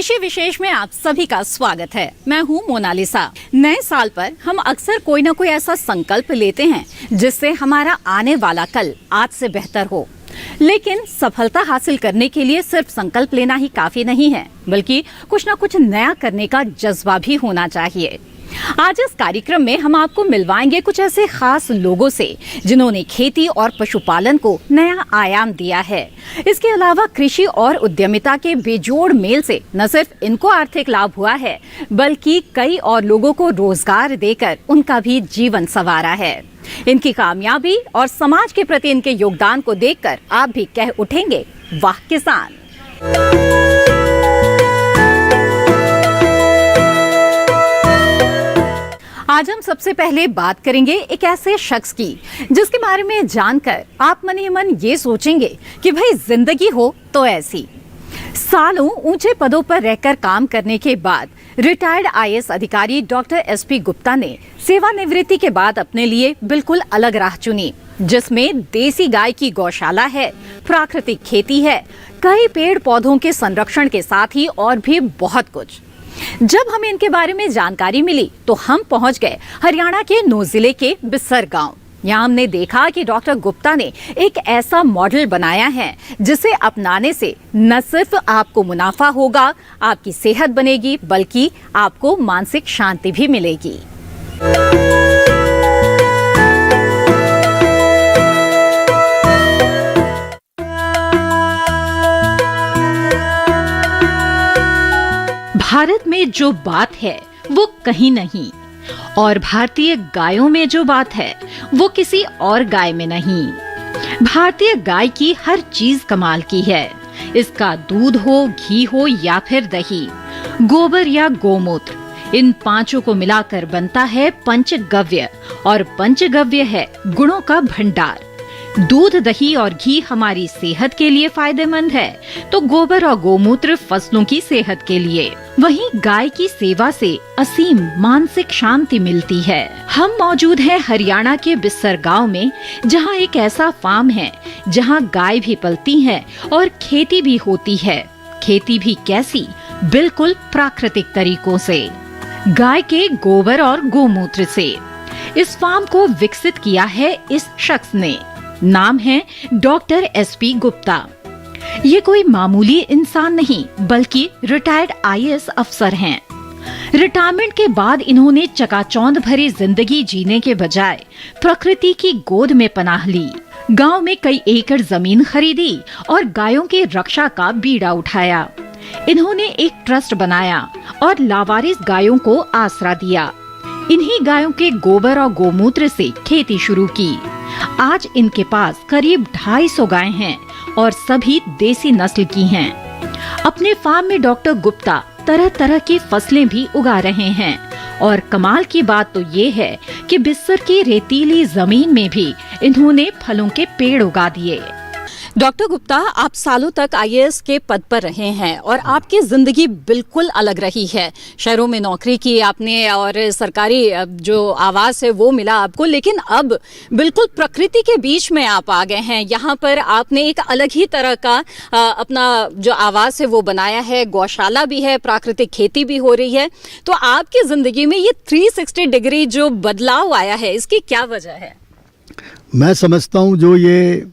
कृषि विशेष में आप सभी का स्वागत है। मैं हूँ मोनालिसा। नए साल पर हम अक्सर कोई न कोई ऐसा संकल्प लेते हैं जिससे हमारा आने वाला कल आज से बेहतर हो। लेकिन सफलता हासिल करने के लिए सिर्फ संकल्प लेना ही काफी नहीं है, बल्कि कुछ न कुछ नया करने का जज्बा भी होना चाहिए। आज इस कार्यक्रम में हम आपको मिलवाएंगे कुछ ऐसे खास लोगों से जिन्होंने खेती और पशुपालन को नया आयाम दिया है। इसके अलावा कृषि और उद्यमिता के बेजोड़ मेल से न सिर्फ इनको आर्थिक लाभ हुआ है, बल्कि कई और लोगों को रोजगार देकर उनका भी जीवन संवारा है। इनकी कामयाबी और समाज के प्रति इनके योगदान को देखकर आप भी कह उठेंगे, वाह किसान। आज हम सबसे पहले बात करेंगे एक ऐसे शख्स की जिसके बारे में जानकर आप मन ही मन ये सोचेंगे कि भाई जिंदगी हो तो ऐसी। सालों ऊंचे पदों पर रहकर काम करने के बाद रिटायर्ड आईएएस अधिकारी डॉक्टर एसपी गुप्ता ने सेवानिवृत्ति के बाद अपने लिए बिल्कुल अलग राह चुनी, जिसमें देसी गाय की गौशाला है, प्राकृतिक खेती है, कई पेड़ पौधों के संरक्षण के साथ ही और भी बहुत कुछ। जब हमें इनके बारे में जानकारी मिली तो हम पहुंच गए हरियाणा के नूंह जिले के बिस्सर गांव। यहाँ हमने देखा कि डॉक्टर गुप्ता ने एक ऐसा मॉडल बनाया है जिसे अपनाने से न सिर्फ आपको मुनाफा होगा, आपकी सेहत बनेगी, बल्कि आपको मानसिक शांति भी मिलेगी। भारत में जो बात है वो कहीं नहीं, और भारतीय गायों में जो बात है वो किसी और गाय में नहीं। भारतीय गाय की हर चीज कमाल की है। इसका दूध हो, घी हो या फिर दही, गोबर या गोमूत्र, इन पांचों को मिलाकर बनता है पंचगव्य, और पंचगव्य है गुणों का भंडार। दूध, दही और घी हमारी सेहत के लिए फायदेमंद है, तो गोबर और गोमूत्र फसलों की सेहत के लिए। वहीं गाय की सेवा से असीम मानसिक शांति मिलती है। हम मौजूद हैं हरियाणा के बिस्सर गांव में, जहां एक ऐसा फार्म है जहां गाय भी पलती है और खेती भी होती है। खेती भी कैसी? बिल्कुल प्राकृतिक तरीकों से, गाय के गोबर और गोमूत्र से। इस फार्म को विकसित किया है इस शख्स ने। नाम है डॉक्टर एसपी गुप्ता। ये कोई मामूली इंसान नहीं, बल्कि रिटायर्ड आईएएस अफसर हैं। रिटायरमेंट के बाद इन्होंने चकाचौंध भरी जिंदगी जीने के बजाय प्रकृति की गोद में पनाह ली। गांव में कई एकड़ जमीन खरीदी और गायों की रक्षा का बीड़ा उठाया। इन्होंने एक ट्रस्ट बनाया और लावारिस गायों को आसरा दिया। इन्हीं गायों के गोबर और गोमूत्र से खेती शुरू की। आज इनके पास करीब 250 गायें हैं और सभी देसी नस्ल की हैं। अपने फार्म में डॉक्टर गुप्ता तरह तरह की फसलें भी उगा रहे हैं, और कमाल की बात तो ये है कि बिस्सर की रेतीली जमीन में भी इन्होंने फलों के पेड़ उगा दिए। डॉक्टर गुप्ता, आप सालों तक आईएएस के पद पर रहे हैं और आपकी जिंदगी बिल्कुल अलग रही है। शहरों में नौकरी की आपने और सरकारी जो आवास है वो मिला आपको, लेकिन अब बिल्कुल प्रकृति के बीच में आप आ गए हैं। यहाँ पर आपने एक अलग ही तरह का अपना जो आवास है वो बनाया है, गौशाला भी है, प्राकृतिक खेती भी हो रही है। तो आपकी जिंदगी में ये 360 डिग्री जो बदलाव आया है, इसकी क्या वजह है? मैं समझता हूँ जो ये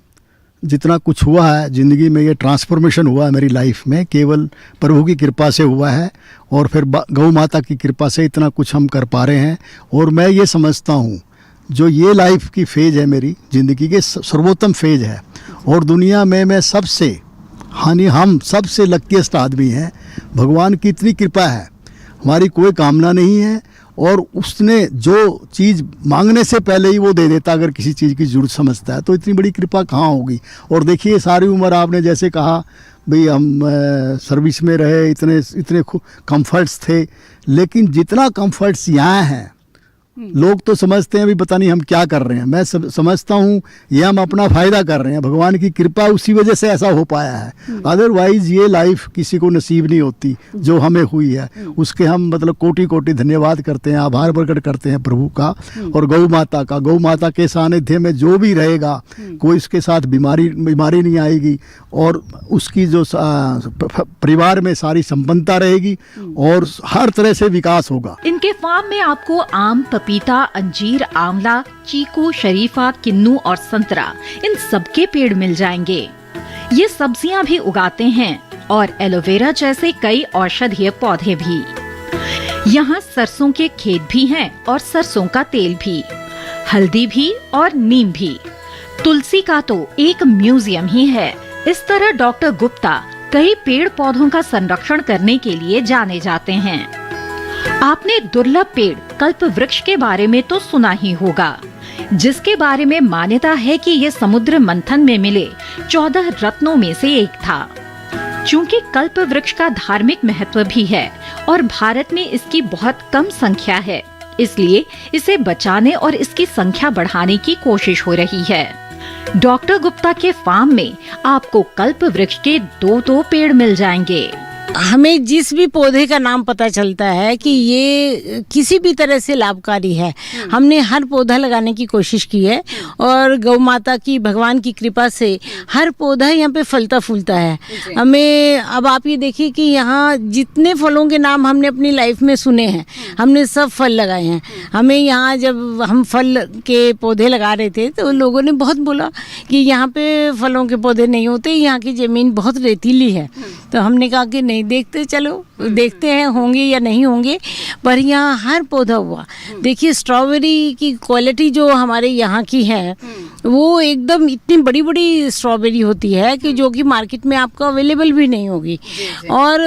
जितना कुछ हुआ है ज़िंदगी में, ये ट्रांसफॉर्मेशन हुआ है मेरी लाइफ में, केवल प्रभु की कृपा से हुआ है, और फिर गौ माता की कृपा से इतना कुछ हम कर पा रहे हैं। और मैं ये समझता हूँ जो ये लाइफ की फेज़ है मेरी ज़िंदगी के सर्वोत्तम फेज़ है, और दुनिया में मैं हम सबसे लकीस्ट आदमी हैं। भगवान की इतनी कृपा है, हमारी कोई कामना नहीं है, और उसने जो चीज़ मांगने से पहले ही वो दे देता। अगर किसी चीज़ की ज़रूरत समझता है तो इतनी बड़ी कृपा कहाँ होगी। और देखिए सारी उम्र आपने जैसे कहा भाई हम सर्विस में रहे, इतने कंफर्ट्स थे, लेकिन जितना कंफर्ट्स यहाँ हैं लोग तो समझते हैं भी पता नहीं हम क्या कर रहे हैं, मैं समझता हूँ ये हम अपना फायदा कर रहे हैं, भगवान की कृपा उसी वजह से ऐसा हो पाया है। अदरवाइज ये लाइफ किसी को नसीब नहीं होती जो हमें हुई है, उसके हम मतलब कोटि कोटि धन्यवाद करते हैं, आभार प्रकट करते हैं प्रभु का और गौ माता का। गौ माता के सानिध्य में जो भी रहेगा कोई इसके साथ बीमारी नहीं आएगी और उसकी जो परिवार में सारी संपन्नता रहेगी और हर तरह से विकास होगा। इनके फार्म में आपको आम, पपीता, अंजीर, आंवला, चीकू, शरीफा, किन्नू और संतरा, इन सबके पेड़ मिल जाएंगे। ये सब्जियां भी उगाते हैं और एलोवेरा जैसे कई औषधीय पौधे भी। यहाँ सरसों के खेत भी हैं और सरसों का तेल भी, हल्दी भी और नीम भी। तुलसी का तो एक म्यूजियम ही है। इस तरह डॉक्टर गुप्ता कई पेड़ पौधों का संरक्षण करने के लिए जाने जाते हैं। आपने दुर्लभ पेड़ कल्प वृक्ष के बारे में तो सुना ही होगा, जिसके बारे में मान्यता है कि ये समुद्र मंथन में मिले 14 रत्नों में से एक था। चूंकि कल्प वृक्ष का धार्मिक महत्व भी है और भारत में इसकी बहुत कम संख्या है, इसलिए इसे बचाने और इसकी संख्या बढ़ाने की कोशिश हो रही है। डॉक्टर गुप्ता के फार्म में आपको कल्प वृक्ष के 2 पेड़ मिल जाएंगे। हमें जिस भी पौधे का नाम पता चलता है कि ये किसी भी तरह से लाभकारी है, हमने हर पौधा लगाने की कोशिश की है और गौ माता की, भगवान की कृपा से हर पौधा यहाँ पे फलता फूलता है। हमें अब आप ये देखिए कि यहाँ जितने फलों के नाम हमने अपनी लाइफ में सुने हैं, हमने सब फल लगाए हैं। हमें यहाँ जब हम फल के पौधे लगा रहे थे तो लोगों ने बहुत बोला कि यहाँ पे फलों के पौधे नहीं होते, यहाँ की ज़मीन बहुत रेतीली है। तो हमने कहा कि नहीं, देखते हैं होंगे या नहीं होंगे, पर यहाँ हर पौधा हुआ। देखिए स्ट्रॉबेरी की क्वालिटी जो हमारे यहाँ की है वो एकदम इतनी बड़ी बड़ी स्ट्रॉबेरी होती है कि जो कि मार्केट में आपको अवेलेबल भी नहीं होगी। और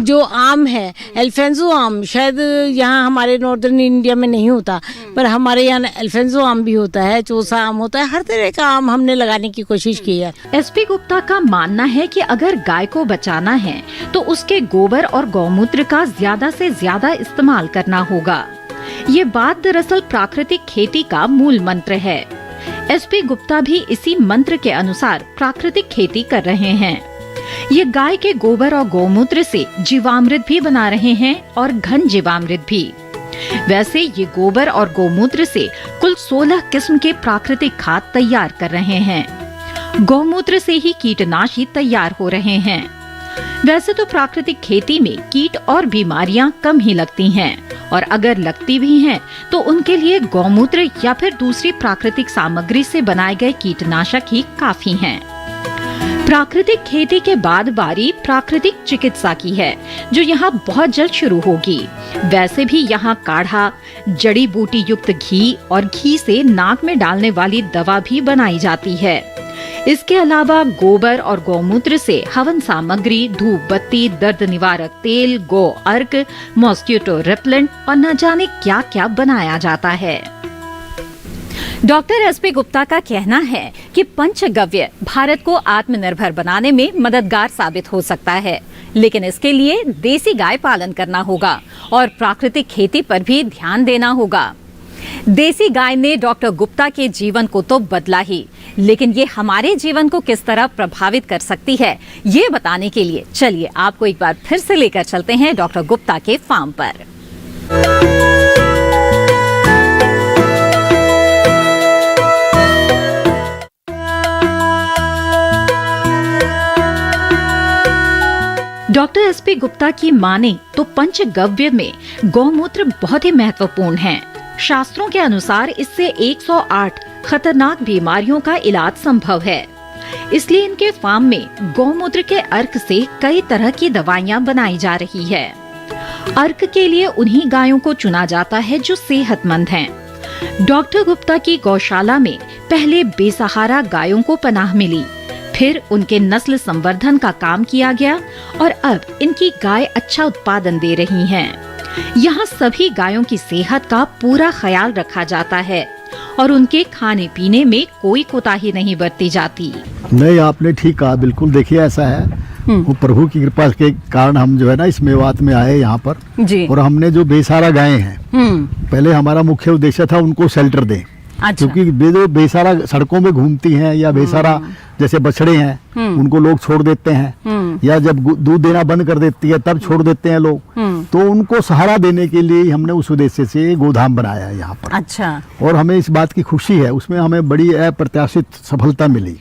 जो आम है, अल्फांसो आम, शायद यहाँ हमारे नॉर्दर्न इंडिया में नहीं होता, पर हमारे यहाँ अल्फांसो आम भी होता है, चौसा आम होता है, हर तरह का आम हमने लगाने की कोशिश की है। एसपी गुप्ता का मानना है कि अगर गाय को बचाना है तो उसके गोबर और गौमूत्र का ज्यादा से ज्यादा इस्तेमाल करना होगा। ये बात दरअसल प्राकृतिक खेती का मूल मंत्र है। एसपी गुप्ता भी इसी मंत्र के अनुसार प्राकृतिक खेती कर रहे हैं। ये गाय के गोबर और गौमूत्र से जीवामृत भी बना रहे हैं और घन जीवामृत भी। वैसे ये गोबर और गौमूत्र से कुल 16 किस्म के प्राकृतिक खाद तैयार कर रहे हैं। गौमूत्र से ही कीटनाशी तैयार हो रहे हैं। वैसे तो प्राकृतिक खेती में कीट और बीमारियां कम ही लगती हैं, और अगर लगती भी हैं तो उनके लिए गौमूत्र या फिर दूसरी प्राकृतिक सामग्री से बनाए गए कीटनाशक ही काफी हैं। प्राकृतिक खेती के बाद बारी प्राकृतिक चिकित्सा की है, जो यहाँ बहुत जल्द शुरू होगी। वैसे भी यहाँ काढ़ा, जड़ी बूटी युक्त घी और घी से नाक में डालने वाली दवा भी बनाई जाती है। इसके अलावा गोबर और गौमूत्र से हवन सामग्री, धूप बत्ती, दर्द निवारक तेल, गौ अर्क, मॉस्किटो रिपेलेंट और न जाने क्या क्या बनाया जाता है। डॉक्टर एसपी गुप्ता का कहना है कि पंचगव्य भारत को आत्मनिर्भर बनाने में मददगार साबित हो सकता है, लेकिन इसके लिए देसी गाय पालन करना होगा और प्राकृतिक खेती पर भी ध्यान देना होगा। देसी गाय ने डॉक्टर गुप्ता के जीवन को तो बदला ही, लेकिन ये हमारे जीवन को किस तरह प्रभावित कर सकती है, ये बताने के लिए चलिए आपको एक बार फिर से लेकर चलते हैं डॉक्टर गुप्ता के फार्म पर। डॉक्टर एसपी गुप्ता की माने तो पंचगव्य में गौमूत्र बहुत ही महत्वपूर्ण है। शास्त्रों के अनुसार इससे 108 खतरनाक बीमारियों का इलाज संभव है। इसलिए इनके फार्म में गौमूत्र के अर्क से कई तरह की दवाइयां बनाई जा रही है। अर्क के लिए उन्हीं गायों को चुना जाता है जो सेहतमंद हैं। डॉक्टर गुप्ता की गौशाला में पहले बेसहारा गायों को पनाह मिली, फिर उनके नस्ल संवर्धन का काम किया गया और अब इनकी गाय अच्छा उत्पादन दे रही हैं। यहाँ सभी गायों की सेहत का पूरा ख्याल रखा जाता है और उनके खाने पीने में कोई कोताही नहीं बरती जाती। नहीं, आपने ठीक कहा, बिल्कुल। देखिए ऐसा है, वो प्रभु की कृपा के कारण हम जो है ना इस मेवात में आए यहाँ पर। जी। और हमने जो बेसहारा गायें हैं, पहले हमारा मुख्य उद्देश्य था उनको शेल्टर दें। अच्छा। क्योंकि जो बेसहारा सड़कों में घूमती हैं या बेसहारा जैसे बछड़े हैं उनको लोग छोड़ देते हैं, या जब दूध देना बंद कर देती है तब छोड़ देते हैं लोग, तो उनको सहारा देने के लिए हमने उस उद्देश्य से गोधाम बनाया है यहाँ पर। अच्छा। और हमें इस बात की खुशी है, उसमें हमें बड़ी अप्रत्याशित सफलता मिली।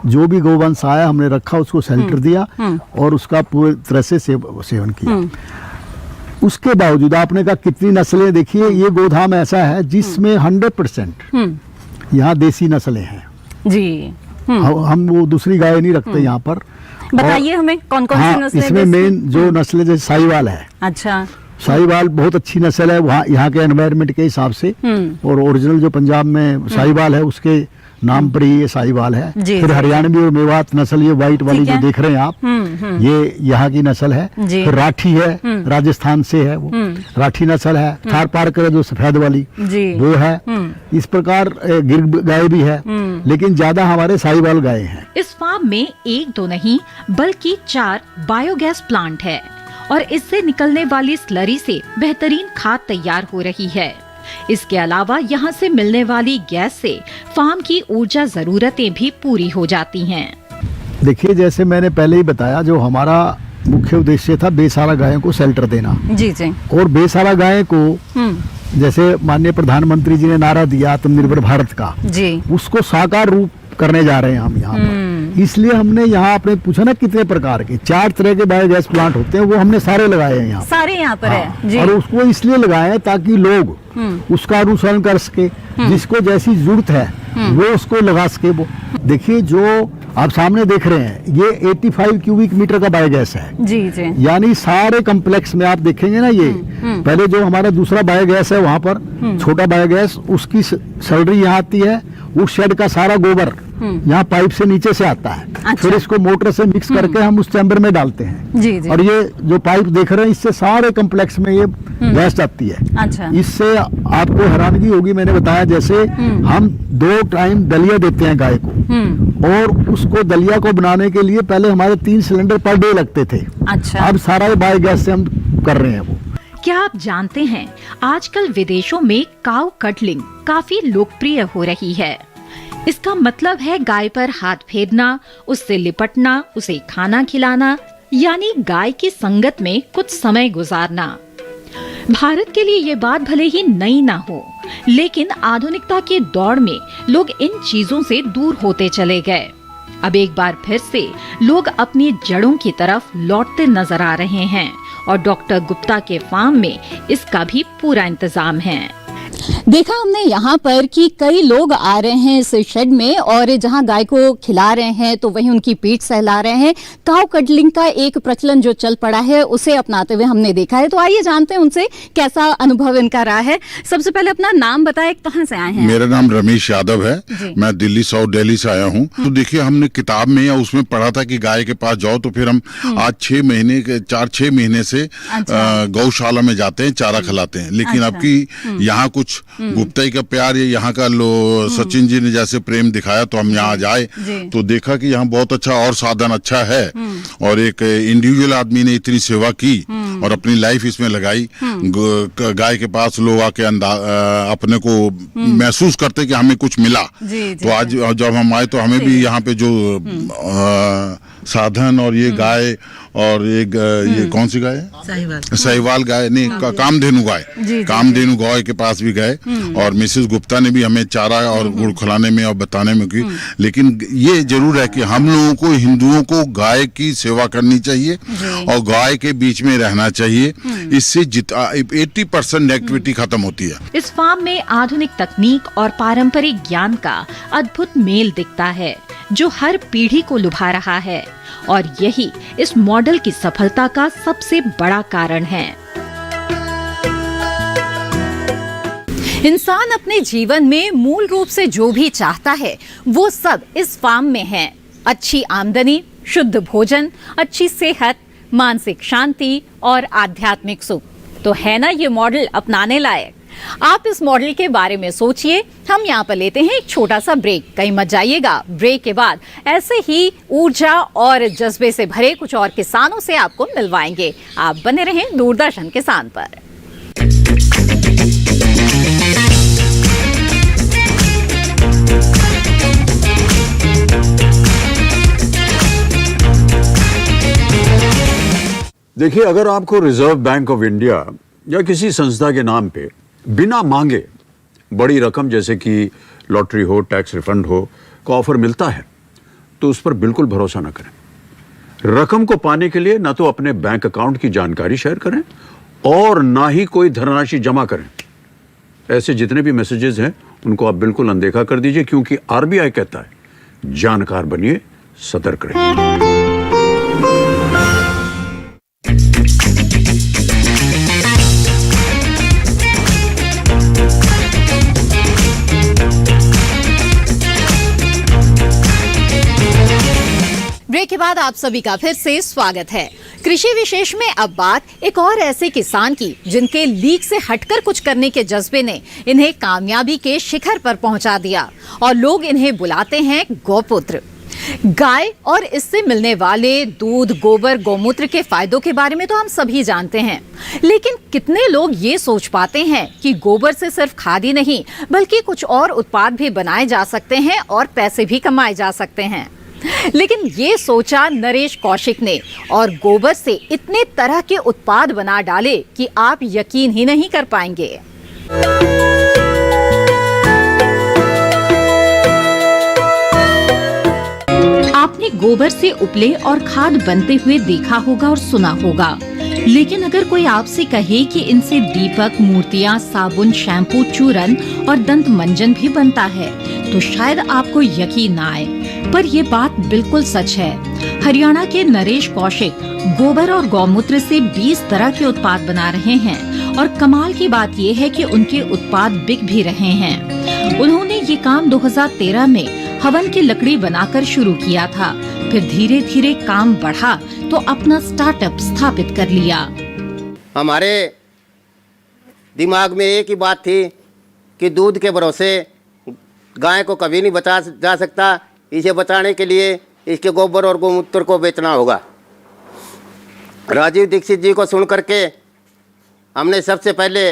जो भी गोवंश आया हमने रखा, उसको शेल्टर दिया और उसका पूरी तरह से सेवन किया। उसके बावजूद आपने कहा कितनी नस्लें, देखिए ये गोधाम ऐसा है जिसमें 100% यहाँ देसी नस्लें हैं जी। हम वो दूसरी गाय नहीं रखते यहाँ पर। बताइए हमें कौन कौन सी नस्लें? इसमें मेन जो नस्लें जैसे साहिवाल है। अच्छा। साहिवाल बहुत अच्छी नस्ल है वहाँ यहाँ के एनवायरनमेंट के हिसाब से, और ओरिजिनल जो पंजाब में साहिवाल है उसके नाम पर ही ये साहिवाल है। फिर हरियाणवी और मेवात नस्ल, ये व्हाइट वाली जो देख रहे हैं आप, ये यहाँ की नस्ल है। फिर राठी है, राजस्थान से है वो, राठी नस्ल है। थार पारकर जो सफेद वाली वो है। इस प्रकार गिर गाय भी है, लेकिन ज्यादा हमारे साहिवाल गाय हैं। इस फार्म में 1-2 नहीं बल्कि 4 बायोगैस प्लांट है और इससे निकलने वाली स्लरी से बेहतरीन खाद तैयार हो रही है। इसके अलावा यहाँ से मिलने वाली गैस से फार्म की ऊर्जा जरूरतें भी पूरी हो जाती हैं। देखिए जैसे मैंने पहले ही बताया, जो हमारा मुख्य उद्देश्य था बेसहारा गायों को शेल्टर देना। जी जी। और बेसहारा गाय को जैसे माननीय प्रधानमंत्री जी ने नारा दिया आत्मनिर्भर भारत का जी, उसको साकार रूप करने जा रहे हैं हम यहाँ पर। इसलिए हमने यहाँ आपने पूछा ना कितने प्रकार के 4 तरह के बायोगैस प्लांट होते हैं, वो हमने सारे लगाए हैं यहाँ, सारे यहाँ पर है जी। और उसको इसलिए लगाए हैं ताकि लोग उसका अनुसरण कर सके, जिसको जैसी जरूरत है वो उसको लगा सके। वो देखिए जो आप सामने देख रहे हैं ये 85 क्यूबिक मीटर का बायोगैस है जी जी। यानी सारे कम्प्लेक्स में आप देखेंगे ना, ये पहले जो हमारा दूसरा बायोगैस है वहाँ पर छोटा बायोगैस, उसकी सैलरी यहाँ आती है। उस शेड का सारा गोबर यहाँ पाइप से नीचे से आता है। अच्छा। फिर इसको मोटर से मिक्स करके हम उस चैम्बर में डालते हैं जी जी। और ये जो पाइप देख रहे हैं इससे सारे कम्प्लेक्स में ये गैस जाती है। अच्छा। इससे आपको हैरानगी होगी, मैंने बताया जैसे हम 2 टाइम दलिया देते हैं गाय को, और उसको दलिया को बनाने के लिए पहले हमारे 3 सिलेंडर पर डे लगते थे। अच्छा। अब सारा बायोगैस से हम कर रहे हैं वो। क्या आप जानते हैं आजकल विदेशों में काऊ कटलिंग काफी लोकप्रिय हो रही है। इसका मतलब है गाय पर हाथ फेरना, उससे लिपटना, उसे खाना खिलाना, यानी गाय की संगत में कुछ समय गुजारना। भारत के लिए ये बात भले ही नई ना हो, लेकिन आधुनिकता की दौड़ में लोग इन चीजों से दूर होते चले गए। अब एक बार फिर से लोग अपनी जड़ों की तरफ लौटते नजर आ रहे हैं और डॉक्टर गुप्ता के फार्म में इसका भी पूरा इंतजाम है। देखा हमने यहाँ पर कि कई लोग आ रहे हैं इस शेड में और जहाँ गाय को खिला रहे हैं तो वहीं उनकी पीठ सहला रहे हैं। काउ कटलिंग का एक प्रचलन जो चल पड़ा है उसे अपनाते हुए हमने देखा है। तो आइए जानते हैं उनसे कैसा अनुभव इनका रहा है। सबसे पहले अपना नाम बताएं, कहाँ से आए हैं? मेरा नाम रमेश यादव है, मैं दिल्ली साउथ दिल्ली से आया हूँ। तो देखिए हमने किताब में या उसमें पढ़ा था कि गाय के पास जाओ, तो फिर हम आज 4-6 महीने से गौशाला में जाते हैं, चारा खिलाते हैं। लेकिन अब की यहाँ कुछ गुप्ताई का प्यार, यहाँ का सचिन जी ने जैसे प्रेम दिखाया तो हम यहाँ जाए तो देखा कि यहाँ बहुत अच्छा और साधन अच्छा है, और एक इंडिविजुअल आदमी ने इतनी सेवा की और अपनी लाइफ इसमें लगाई। गाय के पास लोग आके अपने को महसूस करते कि हमें कुछ मिला। तो आज जब हम आए तो हमें भी यहाँ पे जो साधन और ये गाय और एक ये कौन सी गाय है, साहिवाल गाय नहीं, कामधेनु गाय, कामधेनु गाय के पास भी गए और मिसेस गुप्ता ने भी हमें चारा और गुड़ खिलाने में और बताने में की। लेकिन ये जरूर है कि हम लोगों को, हिंदुओं को गाय की सेवा करनी चाहिए और गाय के बीच में रहना चाहिए। इससे 80% नेगेटिविटी खत्म होती है। इस फार्म में आधुनिक तकनीक और पारंपरिक ज्ञान का अद्भुत मेल दिखता है जो हर पीढ़ी को लुभा रहा है, और यही इस मॉडल की सफलता का सबसे बड़ा कारण है। इंसान अपने जीवन में मूल रूप से जो भी चाहता है वो सब इस फार्म में है। अच्छी आमदनी, शुद्ध भोजन, अच्छी सेहत, मानसिक शांति और आध्यात्मिक सुख। तो है ना ये मॉडल अपनाने लायक। आप इस मॉडल के बारे में सोचिए। हम यहाँ पर लेते हैं एक छोटा सा ब्रेक। कहीं मत जाइएगा। ब्रेक के बाद ऐसे ही ऊर्जा और जज्बे से भरे कुछ और किसानों से आपको मिलवाएंगे। आप बने रहें दूरदर्शन किसान पर। देखिए, अगर आपको रिजर्व बैंक ऑफ इंडिया या किसी संस्था के नाम पे बिना मांगे बड़ी रकम जैसे कि लॉटरी हो, टैक्स रिफंड हो का ऑफर मिलता है तो उस पर बिल्कुल भरोसा ना करें। रकम को पाने के लिए ना तो अपने बैंक अकाउंट की जानकारी शेयर करें और ना ही कोई धनराशि जमा करें। ऐसे जितने भी मैसेजेस हैं उनको आप बिल्कुल अनदेखा कर दीजिए, क्योंकि आरबीआई कहता है जानकार बनिए, सतर्क रहिए। ब्रेक के बाद आप सभी का फिर से स्वागत है। कृषि विशेष में अब बात एक और ऐसे किसान की जिनके लीक से हटकर कुछ करने के जज्बे ने इन्हें कामयाबी के शिखर पर पहुंचा दिया और लोग इन्हें बुलाते हैं गौपुत्र। गाय और इससे मिलने वाले दूध, गोबर, गौमूत्र के फायदों के बारे में तो हम सभी जानते हैं, लेकिन कितने लोग ये सोच पाते हैं कि गोबर से सिर्फ खाद ही नहीं बल्कि कुछ और उत्पाद भी बनाए जा सकते हैं और पैसे भी कमाए जा सकते हैं। लेकिन ये सोचा नरेश कौशिक ने और गोबर से इतने तरह के उत्पाद बना डाले कि आप यकीन ही नहीं कर पाएंगे। आपने गोबर से उपले और खाद बनते हुए देखा होगा और सुना होगा, लेकिन अगर कोई आपसे कहे कि इनसे दीपक, मूर्तियां, साबुन, शैम्पू, चूरन और दंत मंजन भी बनता है तो शायद आपको यकीन ना आए, पर ये बात बिल्कुल सच है। हरियाणा के नरेश कौशिक गोबर और गौमूत्र से 20 तरह के उत्पाद बना रहे हैं और कमाल की बात ये है कि उनके उत्पाद बिक भी रहे हैं। उन्होंने ये काम 2013 में हवन की लकड़ी बनाकर शुरू किया था, फिर धीरे धीरे काम बढ़ा तो अपना स्टार्टअप स्थापित कर लिया। हमारे दिमाग में एक ही बात थी कि दूध के भरोसे गाय को कभी नहीं बचा जा सकता। इसे बचाने के लिए इसके गोबर और गौमूत्र को बेचना होगा। राजीव दीक्षित जी को सुन करके हमने सबसे पहले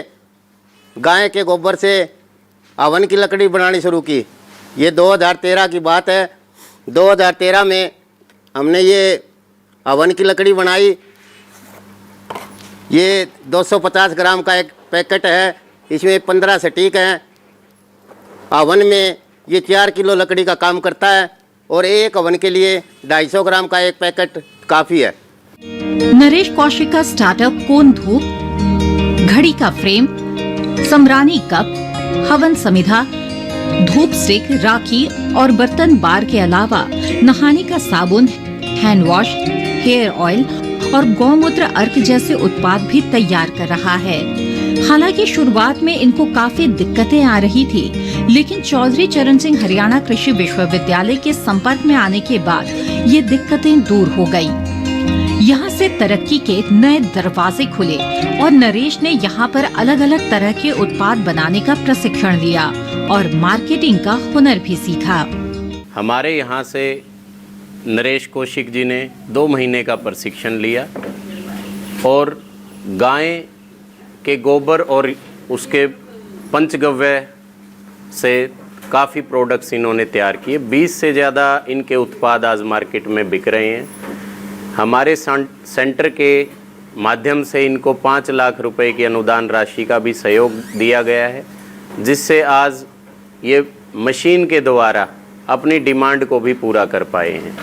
गाय के गोबर से हवन की लकड़ी बनानी शुरू की। ये 2013 की बात है। 2013 में हमने ये हवन की लकड़ी बनाई। ये 250 ग्राम का एक पैकेट है, इसमें 15 सटीक हैं। हवन में ये 4 किलो लकड़ी का काम करता है और एक हवन के लिए 250 ग्राम का एक पैकेट काफ़ी है। नरेश कौशिक का स्टार्टअप कोन धूप, घड़ी का फ्रेम, समरानी कप, हवन समिधा, धूप स्टिक, राखी और बर्तन बार के अलावा नहाने का साबुन, हैंड वॉश, हेयर ऑयल और गौमूत्र अर्क जैसे उत्पाद भी तैयार कर रहा है। हालांकि शुरुआत में इनको काफी दिक्कतें आ रही थी, लेकिन चौधरी चरण सिंह हरियाणा कृषि विश्वविद्यालय के संपर्क में आने के बाद ये दिक्कतें दूर हो गयी। यहाँ से तरक्की के नए दरवाजे खुले और नरेश ने यहाँ पर अलग अलग तरह के उत्पाद बनाने का प्रशिक्षण लिया और मार्केटिंग का हुनर भी सीखा। हमारे यहाँ से नरेश कौशिक जी ने 2 महीने का प्रशिक्षण लिया और गाय के गोबर और उसके पंचगव्य से काफ़ी प्रोडक्ट्स इन्होंने तैयार किए। 20 से ज़्यादा इनके उत्पाद आज मार्केट में बिक रहे हैं। हमारे सेंटर के माध्यम से इनको 5 लाख रुपए की अनुदान राशि का भी सहयोग दिया गया है, जिससे आज ये मशीन के द्वारा अपनी डिमांड को भी पूरा कर पाए हैं।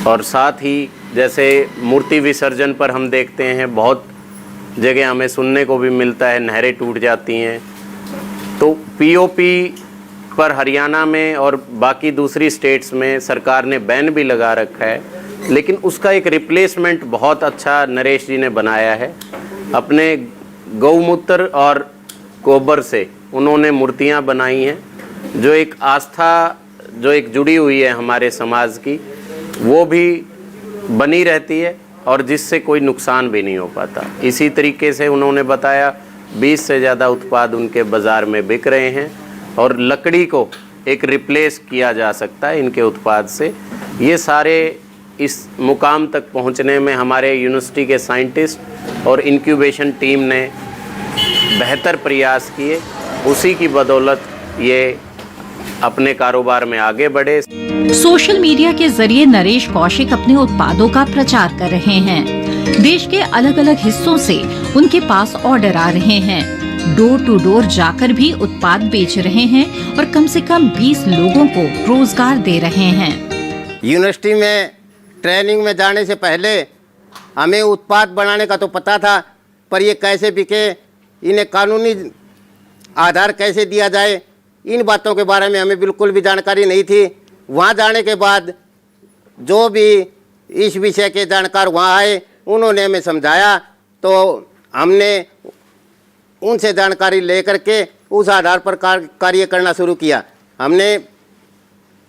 और साथ ही जैसे मूर्ति विसर्जन पर हम देखते हैं बहुत जगह हमें सुनने को भी मिलता है नहरें टूट जाती हैं, तो पीओपी पर हरियाणा में और बाकी दूसरी स्टेट्स में सरकार ने बैन भी लगा रखा है, लेकिन उसका एक रिप्लेसमेंट बहुत अच्छा नरेश जी ने बनाया है। अपने गौमूत्र और गोबर से उन्होंने मूर्तियां बनाई हैं, जो एक आस्था जो एक जुड़ी हुई है हमारे समाज की, वो भी बनी रहती है और जिससे कोई नुकसान भी नहीं हो पाता। इसी तरीके से उन्होंने बताया 20 से ज़्यादा उत्पाद उनके बाज़ार में बिक रहे हैं और लकड़ी को एक रिप्लेस किया जा सकता है इनके उत्पाद से। ये सारे इस मुकाम तक पहुंचने में हमारे यूनिवर्सिटी के साइंटिस्ट और इंक्यूबेशन टीम ने बेहतर प्रयास किए, उसी की बदौलत ये अपने कारोबार में आगे बढ़े। सोशल मीडिया के जरिए नरेश कौशिक अपने उत्पादों का प्रचार कर रहे हैं। देश के अलग अलग हिस्सों से उनके पास ऑर्डर आ रहे हैं। डोर टू डोर जाकर भी उत्पाद बेच रहे हैं और कम से कम 20 लोगों को रोजगार दे रहे हैं। यूनिवर्सिटी में ट्रेनिंग में जाने से पहले हमें उत्पाद बनाने का तो पता था, पर ये कैसे बिके, इन्हें कानूनी आधार कैसे दिया जाए, इन बातों के बारे में हमें बिल्कुल भी जानकारी नहीं थी। वहाँ जाने के बाद जो भी इस विषय के जानकार वहाँ आए, उन्होंने हमें समझाया, तो हमने उनसे जानकारी लेकर के उस आधार पर कार्य करना शुरू किया। हमने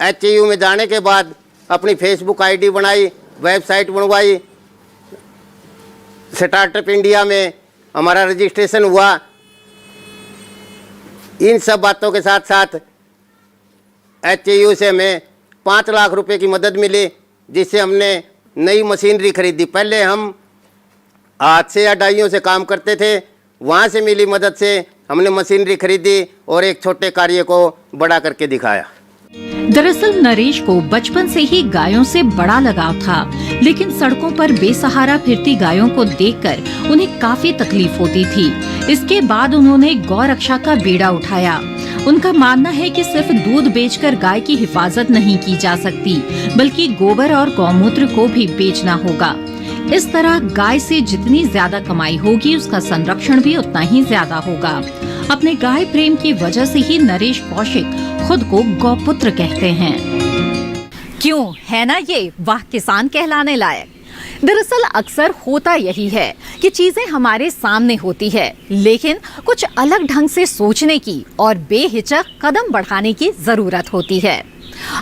HAU में जाने के बाद अपनी फेसबुक ID बनाई, वेबसाइट बनवाई, स्टार्टअप इंडिया में हमारा रजिस्ट्रेशन हुआ। इन सब बातों के साथ साथ HAU से हमें 5 लाख रुपए की मदद मिली, जिससे हमने नई मशीनरी खरीदी। पहले हम हाथ से या डाइयों से काम करते थे, वहाँ से मिली मदद से हमने मशीनरी खरीदी और एक छोटे कार्य को बड़ा करके दिखाया। दरअसल नरेश को बचपन से ही गायों से बड़ा लगाव था, लेकिन सड़कों पर बेसहारा फिरती गायों को देखकर उन्हें काफी तकलीफ होती थी। इसके बाद उन्होंने गौ रक्षा का बीड़ा उठाया। उनका मानना है कि सिर्फ दूध बेचकर गाय की हिफाजत नहीं की जा सकती, बल्कि गोबर और गौमूत्र को भी बेचना होगा। इस तरह गाय से जितनी ज्यादा कमाई होगी, उसका संरक्षण भी उतना ही ज्यादा होगा। अपने गाय प्रेम की वजह से ही नरेश कौशिक खुद को गौपुत्र कहते हैं। क्यों है ना ये वाह किसान कहलाने लायक। दरअसल अक्सर होता यही है कि चीजें हमारे सामने होती है, लेकिन कुछ अलग ढंग से सोचने की और बेहिचक कदम बढ़ाने की जरूरत होती है।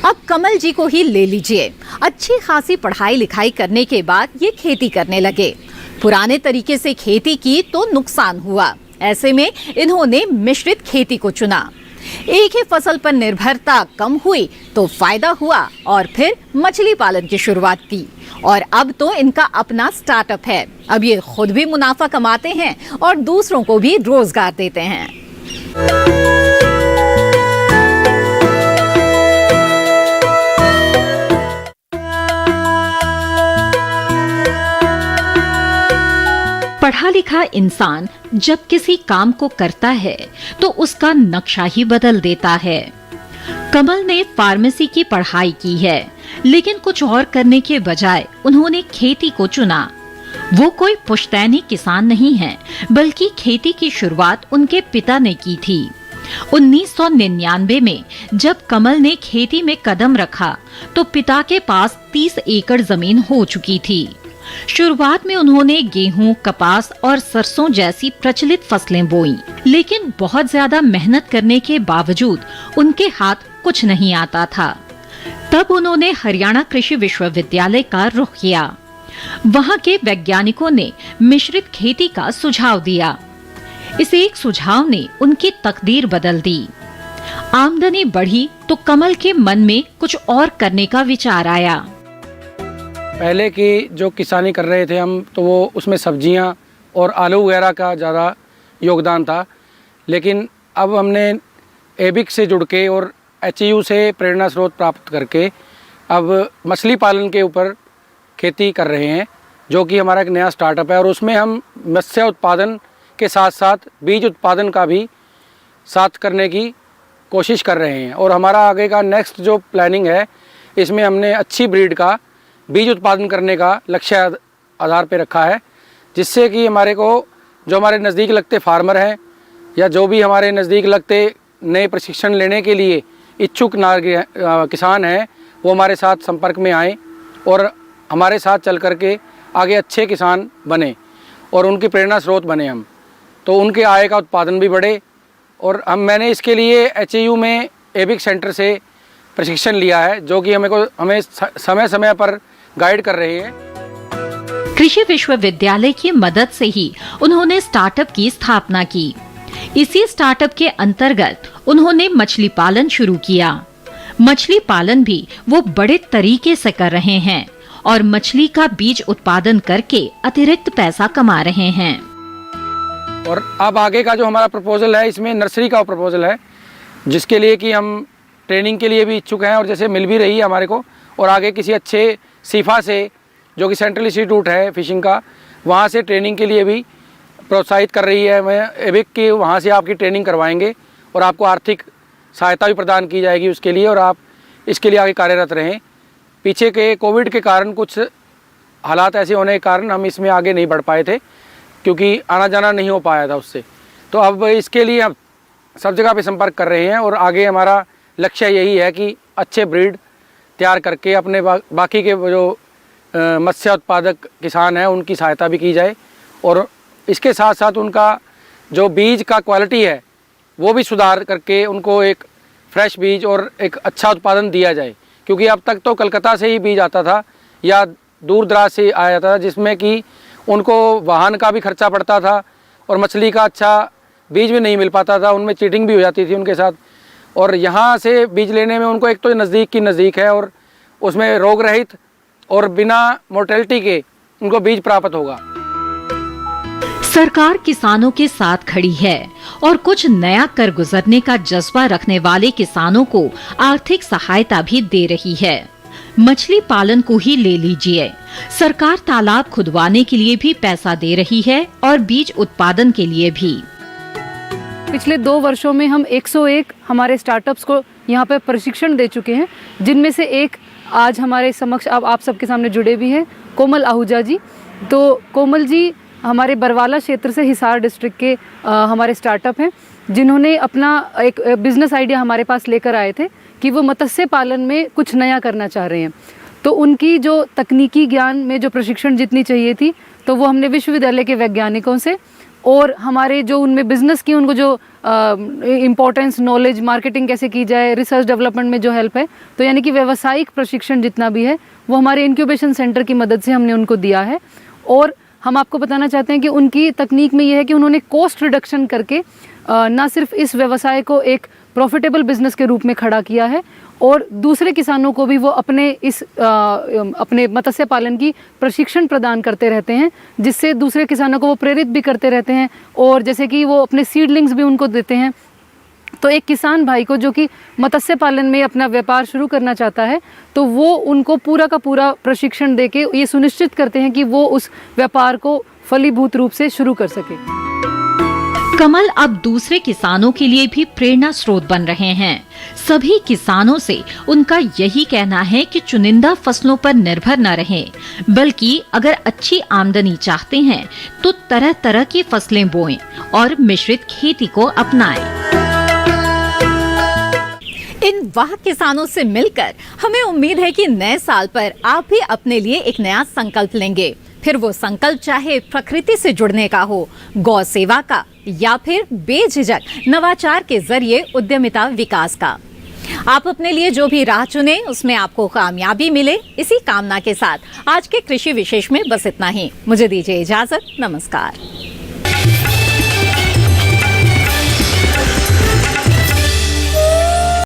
अब कमल जी को ही ले लीजिए। अच्छी खासी पढ़ाई लिखाई करने के बाद ये खेती करने लगे। पुराने तरीके से खेती की तो नुकसान हुआ, ऐसे में इन्होंने मिश्रित खेती को चुना। एक ही फसल पर निर्भरता कम हुई तो फायदा हुआ और फिर मछली पालन की शुरुआत की और अब तो इनका अपना स्टार्टअप है। अब ये खुद भी मुनाफा कमाते हैं और दूसरों को भी रोजगार देते हैं। पढ़ा लिखा इंसान जब किसी काम को करता है तो उसका नक्शा ही बदल देता है। कमल ने फार्मेसी की पढ़ाई की है, लेकिन कुछ और करने के बजाय उन्होंने खेती को चुना। वो कोई पुश्तैनी किसान नहीं है, बल्कि खेती की शुरुआत उनके पिता ने की थी। 1999 में जब कमल ने खेती में कदम रखा तो पिता के पास 30 एकड़ जमीन हो चुकी थी। शुरुआत में उन्होंने गेहूं, कपास और सरसों जैसी प्रचलित फसलें बोईं, लेकिन बहुत ज्यादा मेहनत करने के बावजूद उनके हाथ कुछ नहीं आता था। तब उन्होंने हरियाणा कृषि विश्वविद्यालय का रुख किया। वहां के वैज्ञानिकों ने मिश्रित खेती का सुझाव दिया। इस एक सुझाव ने उनकी तकदीर बदल दी। आमदनी बढ़ी तो कमल के मन में कुछ और करने का विचार आया। पहले की जो किसानी कर रहे थे हम, तो वो उसमें सब्जियां और आलू वगैरह का ज़्यादा योगदान था, लेकिन अब हमने एबिक से जुड़ के और HAU से प्रेरणा स्रोत प्राप्त करके अब मछली पालन के ऊपर खेती कर रहे हैं, जो कि हमारा एक नया स्टार्टअप है। और उसमें हम मत्स्य उत्पादन के साथ साथ बीज उत्पादन का भी साथ करने की कोशिश कर रहे हैं। और हमारा आगे का नेक्स्ट जो प्लानिंग है, इसमें हमने अच्छी ब्रीड का बीज उत्पादन करने का लक्ष्य आधार पे रखा है, जिससे कि हमारे को जो हमारे नज़दीक लगते फार्मर हैं या जो भी हमारे नज़दीक लगते नए प्रशिक्षण लेने के लिए इच्छुक किसान हैं, वो हमारे साथ संपर्क में आएँ और हमारे साथ चल कर के आगे अच्छे किसान बने और उनकी प्रेरणा स्रोत बने हम, तो उनके आय का उत्पादन भी बढ़े। और मैंने इसके लिए HAU में एबिक सेंटर से प्रशिक्षण लिया है, जो कि हमें समय समय पर गाइड कर रहे हैं। कृषि विश्वविद्यालय की मदद से ही उन्होंने स्टार्टअप की स्थापना की। इसी स्टार्टअप के अंतर्गत उन्होंने मछली पालन शुरू किया। मछली पालन भी वो बड़े तरीके से कर रहे हैं और मछली का बीज उत्पादन करके अतिरिक्त पैसा कमा रहे हैं। और अब आगे का जो हमारा प्रपोजल है, इसमें नर्सरी का प्रपोजल है, जिसके लिए कि हम ट्रेनिंग के लिए भी इच्छुक हैं और जैसे मिल भी रही है हमारे को। और आगे किसी अच्छे सीफा से, जो कि सेंट्रल इंस्टीट्यूट है फिशिंग का, वहाँ से ट्रेनिंग के लिए भी प्रोत्साहित कर रही है। मैं एबिक के वहाँ से आपकी ट्रेनिंग करवाएंगे और आपको आर्थिक सहायता भी प्रदान की जाएगी उसके लिए, और आप इसके लिए आगे कार्यरत रहें। पीछे के कोविड के कारण कुछ हालात ऐसे होने के कारण हम इसमें आगे नहीं बढ़ पाए थे, क्योंकि आना जाना नहीं हो पाया था उससे। तो अब इसके लिए हम सब जगह पे संपर्क कर रहे हैं और आगे हमारा लक्ष्य यही है कि अच्छे ब्रीड तैयार करके अपने बाकी के जो मत्स्य उत्पादक किसान हैं उनकी सहायता भी की जाए, और इसके साथ साथ उनका जो बीज का क्वालिटी है वो भी सुधार करके उनको एक फ्रेश बीज और एक अच्छा उत्पादन दिया जाए। क्योंकि अब तक तो कलकत्ता से ही बीज आता था या दूर दराज से आया था, जिसमें कि उनको वाहन का भी खर्चा पड़ता था और मछली का अच्छा बीज भी नहीं मिल पाता था, उनमें चीटिंग भी हो जाती थी उनके साथ। और यहाँ से बीज लेने में उनको एक तो नज़दीक की नज़दीक है और उसमें रोग रहित और बिना मोर्टेलिटी के उनको बीज प्राप्त होगा। सरकार किसानों के साथ खड़ी है और कुछ नया कर गुजरने का जज्बा रखने वाले किसानों को आर्थिक सहायता भी दे रही है। मछली पालन को ही ले लीजिए, सरकार तालाब खुदवाने के लिए भी पैसा दे रही है और बीज उत्पादन के लिए भी। पिछले 2 वर्षों में हम 101 हमारे स्टार्टअप्स को यहाँ पर प्रशिक्षण दे चुके हैं, जिनमें से एक आज हमारे समक्ष अब आप सबके सामने जुड़े भी हैं, कोमल आहूजा जी। तो कोमल जी हमारे बरवाला क्षेत्र से, हिसार डिस्ट्रिक्ट के हमारे स्टार्टअप हैं, जिन्होंने अपना एक बिजनेस आइडिया हमारे पास लेकर आए थे कि वो मत्स्य पालन में कुछ नया करना चाह रहे हैं। तो उनकी जो तकनीकी ज्ञान में जो प्रशिक्षण जितनी चाहिए थी, तो वो हमने विश्वविद्यालय के वैज्ञानिकों से और हमारे जो उनमें बिजनेस की उनको जो इम्पोर्टेंस, नॉलेज, मार्केटिंग कैसे की जाए, रिसर्च डेवलपमेंट में जो हेल्प है, तो यानी कि व्यावसायिक प्रशिक्षण जितना भी है वो हमारे इंक्यूबेशन सेंटर की मदद से हमने उनको दिया है। और हम आपको बताना चाहते हैं कि उनकी तकनीक में ये है कि उन्होंने कॉस्ट रिडक्शन करके ना सिर्फ इस व्यवसाय को एक प्रॉफिटेबल बिजनेस के रूप में खड़ा किया है, और दूसरे किसानों को भी वो अपने मत्स्य पालन की प्रशिक्षण प्रदान करते रहते हैं, जिससे दूसरे किसानों को वो प्रेरित भी करते रहते हैं। और जैसे कि वो अपने सीडलिंग्स भी उनको देते हैं। तो एक किसान भाई को जो कि मत्स्य पालन में अपना व्यापार शुरू करना चाहता है, तो वो उनको पूरा का पूरा प्रशिक्षण देके ये सुनिश्चित करते हैं कि वो उस व्यापार को फलीभूत रूप से शुरू कर सके। कमल अब दूसरे किसानों के लिए भी प्रेरणा स्रोत बन रहे हैं। सभी किसानों से उनका यही कहना है कि चुनिंदा फसलों पर निर्भर न रहें, बल्कि अगर अच्छी आमदनी चाहते हैं तो तरह तरह की फसलें बोएं और मिश्रित खेती को अपनाएं। इन वाह किसानों से मिलकर हमें उम्मीद है कि नए साल पर आप भी अपने लिए एक नया संकल्प लेंगे। फिर वो संकल्प चाहे प्रकृति से जुड़ने का हो, गौ सेवा का, या फिर बेझिझक नवाचार के जरिए उद्यमिता विकास का। आप अपने लिए जो भी राह चुने उसमें आपको कामयाबी मिले, इसी कामना के साथ आज के कृषि विशेष में बस इतना ही। मुझे दीजिए इजाजत। नमस्कार।